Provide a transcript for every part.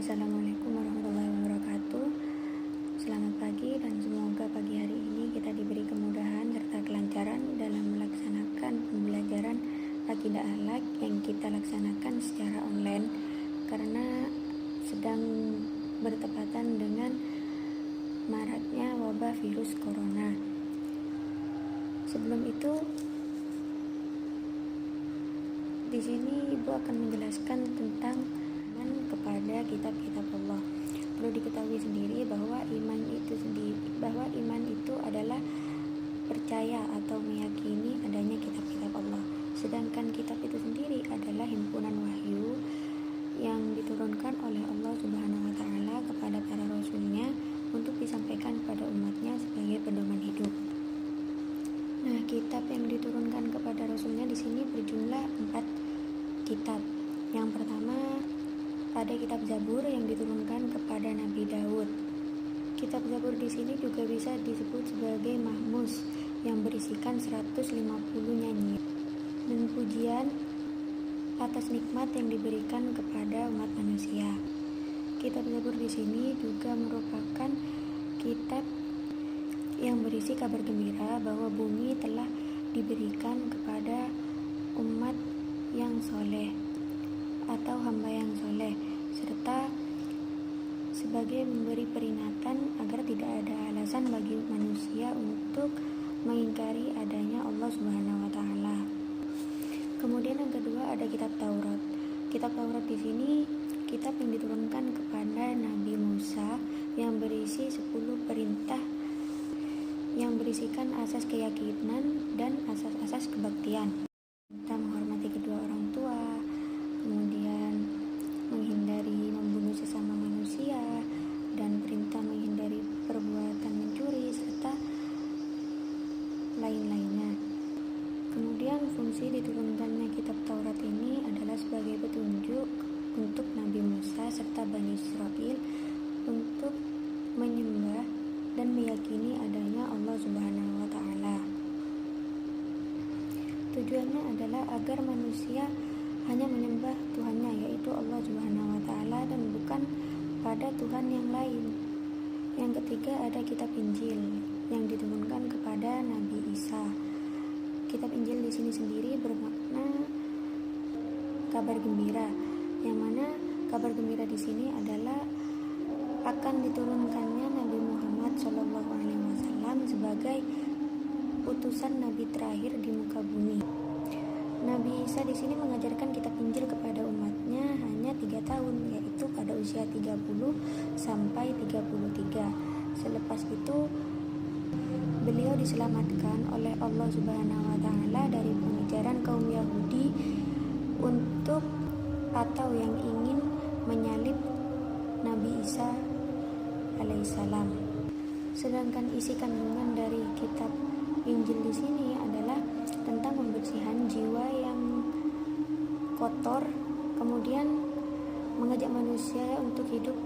Assalamualaikum warahmatullahi wabarakatuh. Selamat pagi dan semoga pagi hari ini kita diberi kemudahan serta kelancaran dalam melaksanakan pembelajaran akidah akhlak yang kita laksanakan secara online karena sedang bertepatan dengan maraknya wabah virus corona. Sebelum itu, di sini Ibu akan menjelaskan tentang kepada kitab-kitab Allah. Perlu diketahui sendiri bahwa iman itu adalah percaya atau meyakini adanya kitab-kitab Allah. Sedangkan kitab itu sendiri adalah himpunan wahyu yang diturunkan oleh Allah Subhanahu wa taala kepada para rasulnya untuk disampaikan kepada umatnya sebagai pedoman hidup. Nah, kitab yang diturunkan kepada rasulnya di sini berjumlah 4 kitab. Yang pertama ada kitab Zabur yang diturunkan kepada Nabi Daud. Kitab Zabur di sini juga bisa disebut sebagai Mahmuz yang berisikan 150 nyanyian dan pujian atas nikmat yang diberikan kepada umat manusia. Kitab Zabur di sini juga merupakan kitab yang berisi kabar gembira bahwa bumi telah diberikan kepada umat yang soleh atau hamba yang soleh, serta sebagai memberi peringatan agar tidak ada alasan bagi manusia untuk mengingkari adanya Allah Subhanahu wa taala. Kemudian yang kedua ada kitab Taurat. Kitab Taurat di sini kitab yang diturunkan kepada Nabi Musa yang berisi 10 perintah yang berisikan asas keyakinan dan asas-asas kebaktian. Kita menghormati kedua orang tua, kemudian menghindari membunuh sesama manusia, dan perintah menghindari perbuatan mencuri, serta lain-lainnya. Kemudian fungsi diturunkannya kitab Taurat ini adalah sebagai petunjuk untuk Nabi Musa serta Bani Israel untuk menyembah dan meyakini adanya Allah Subhanahu wa taala. Tujuannya adalah agar manusia hanya menyembah Tuhannya, yaitu Allah Subhanahu wa taala, dan bukan pada Tuhan yang lain. Yang ketiga ada kitab Injil yang diturunkan kepada Nabi Isa. Kitab Injil di sini sendiri bermakna kabar gembira, yang mana kabar gembira di sini adalah akan diturunkannya Nabi Muhammad SAW sebagai utusan Nabi terakhir di muka bumi. Nabi Isa di sini mengajarkan kitab Injil kepada umatnya hanya 3 tahun, yaitu pada usia 30 sampai 33. Selepas itu beliau diselamatkan oleh Allah Subhanahu wa taala dari pengejaran kaum Yahudi atau yang ingin menyalib Nabi Isa alaihissalam. Sedangkan isi kandungan dari kitab Injil di sini adalah tentang pembersihan jiwa yang kotor, kemudian mengajak manusia untuk hidup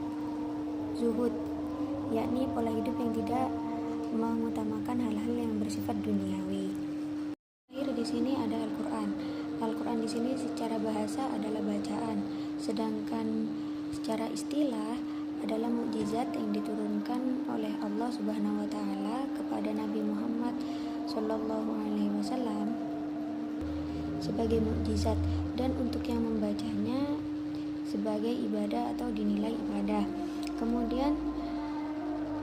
zuhud, yakni pola hidup yang tidak mengutamakan hal-hal yang bersifat duniawi. Terakhir di sini ada Al-Qur'an. Al-Qur'an di sini secara bahasa adalah bacaan, sedangkan secara istilah adalah mukjizat yang diturunkan oleh Allah Subhanahu wa taala kepada Nabi Muhammad sallallahu alaihi wasallam sebagai mukjizat, dan untuk yang membacanya sebagai ibadah atau dinilai ibadah. Kemudian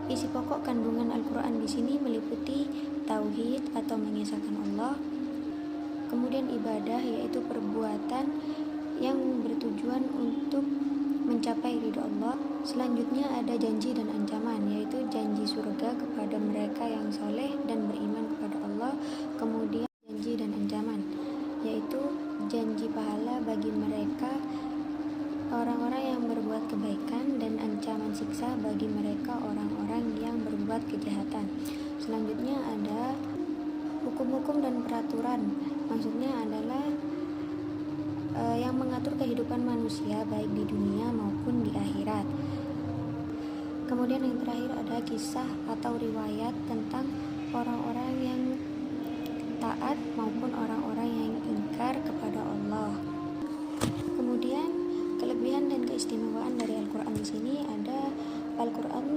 isi pokok kandungan Al-Qur'an di sini meliputi tauhid atau mengesahkan Allah, kemudian ibadah yaitu perbuatan yang bertujuan untuk mencapai ridho Allah. Selanjutnya ada janji dan ancaman, yaitu janji surga kepada mereka yang soleh dan beriman kepada Allah. Kemudian janji dan ancaman, yaitu janji pahala bagi mereka orang-orang yang berbuat kebaikan, dan ancaman siksa bagi mereka orang-orang yang berbuat kejahatan. Selanjutnya ada hukum-hukum dan peraturan, maksudnya adalah yang mengatur kehidupan manusia baik di dunia maupun di akhirat. Kemudian yang terakhir ada kisah atau riwayat tentang orang-orang yang taat maupun orang-orang yang ingkar kepada Allah. Kemudian kelebihan dan keistimewaan dari Al-Quran di di sini ada Al-Quran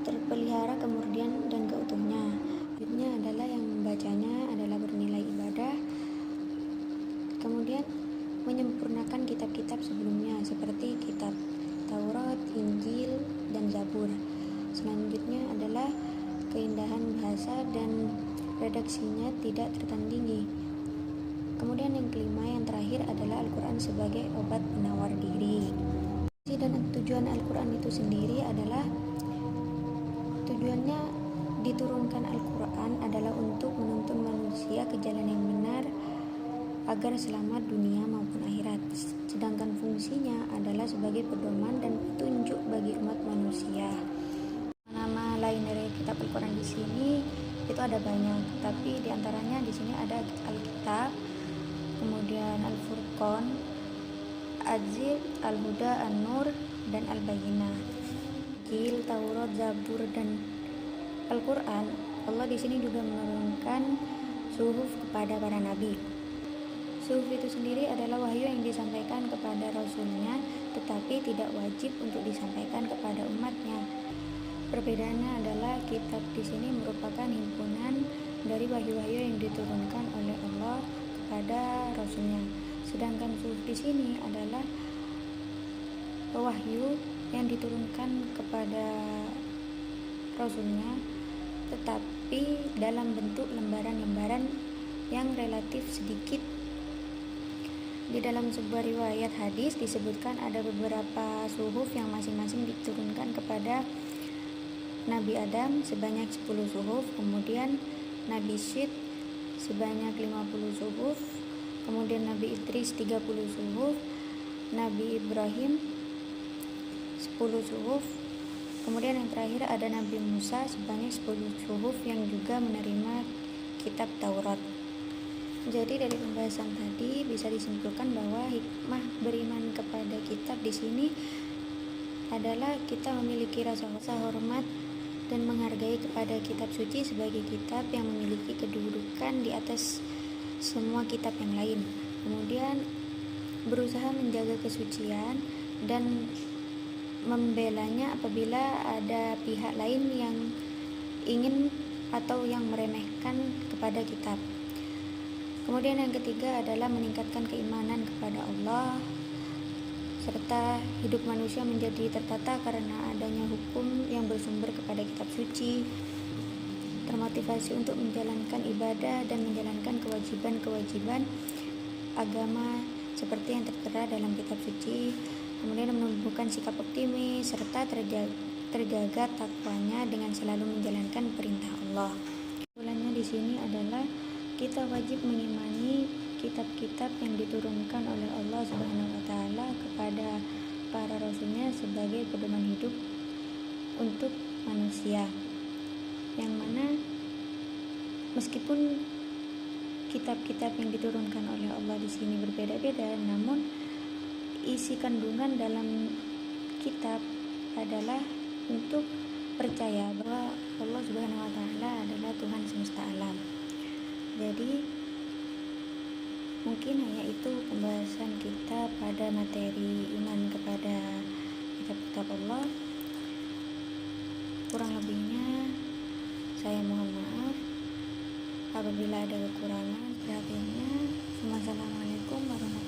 terpelihara kemurnian dan keutuhannya. Selanjutnya adalah yang membacanya adalah bernilai ibadah. Kemudian menyempurnakan kitab-kitab sebelumnya seperti kitab Taurat, Injil, dan Zabur. Selanjutnya adalah keindahan bahasa dan redaksinya tidak tertandingi. Kemudian yang kelima, yang terakhir adalah Al-Quran sebagai obat penawar diri. Dan tujuan Al-Quran itu sendiri adalah tujuannya diturunkan Al-Quran adalah untuk menuntun manusia ke jalan yang benar agar selamat dunia maupun akhirat. Sedangkan fungsinya adalah sebagai pedoman dan petunjuk bagi umat manusia. Nama lain dari kitab Al-Quran di sini itu ada banyak, tapi diantaranya di sini ada Al-Kitab, kemudian Al-Furqan, Azir, Al-Huda, An-Nur, dan Al-Bayyinah. Injil, Taurat, Zabur, dan Al-Quran. Allah di sini juga menurunkan suhuf kepada para nabi. Suhuf itu sendiri adalah wahyu yang disampaikan kepada rasulnya, tetapi tidak wajib untuk disampaikan kepada umatnya. Perbedaannya adalah kitab di sini merupakan himpunan dari wahyu-wahyu yang diturunkan oleh Allah kepada rasulnya. Sedangkan suhuf di sini adalah wahyu yang diturunkan kepada rasulnya, tetapi dalam bentuk lembaran-lembaran yang relatif sedikit. Di dalam sebuah riwayat hadis disebutkan ada beberapa suhuf yang masing-masing diturunkan kepada Nabi Adam sebanyak 10 suhuf, kemudian Nabi Syed sebanyak 50 suhuf, kemudian Nabi Idris 30 suhuf, Nabi Ibrahim 10 suhuf, kemudian yang terakhir ada Nabi Musa sebanyak 10 suhuf yang juga menerima kitab Taurat. Jadi dari pembahasan tadi bisa disimpulkan bahwa hikmah beriman kepada kitab di sini adalah kita memiliki rasa hormat dan menghargai kepada kitab suci sebagai kitab yang memiliki kedudukan di atas semua kitab yang lain. Kemudian berusaha menjaga kesucian dan membelanya apabila ada pihak lain yang ingin atau yang meremehkan kepada kitab. Kemudian yang ketiga adalah meningkatkan keimanan kepada Allah, serta hidup manusia menjadi tertata karena adanya hukum yang bersumber kepada kitab suci, termotivasi untuk menjalankan ibadah dan menjalankan kewajiban-kewajiban agama seperti yang tertera dalam kitab suci, kemudian menumbuhkan sikap optimis serta terjaga takwanya dengan selalu menjalankan perintah Allah. Kesimpulannya di sini adalah kita wajib mengimani kitab-kitab yang diturunkan oleh Allah Subhanahu wa taala kepada para rasulnya sebagai pedoman hidup untuk manusia. Yang mana meskipun kitab-kitab yang diturunkan oleh Allah di sini berbeda-beda, namun isi kandungan dalam kitab adalah untuk percaya bahwa Allah Subhanahu wa taala adalah Tuhan semesta alam. Jadi mungkin hanya itu pembahasan kita pada materi iman kepada kitab-kitab Allah. Kurang lebihnya saya mohon maaf apabila ada kekurangan. Berarti Wassalamualaikum warahmatullahi wabarakatuh.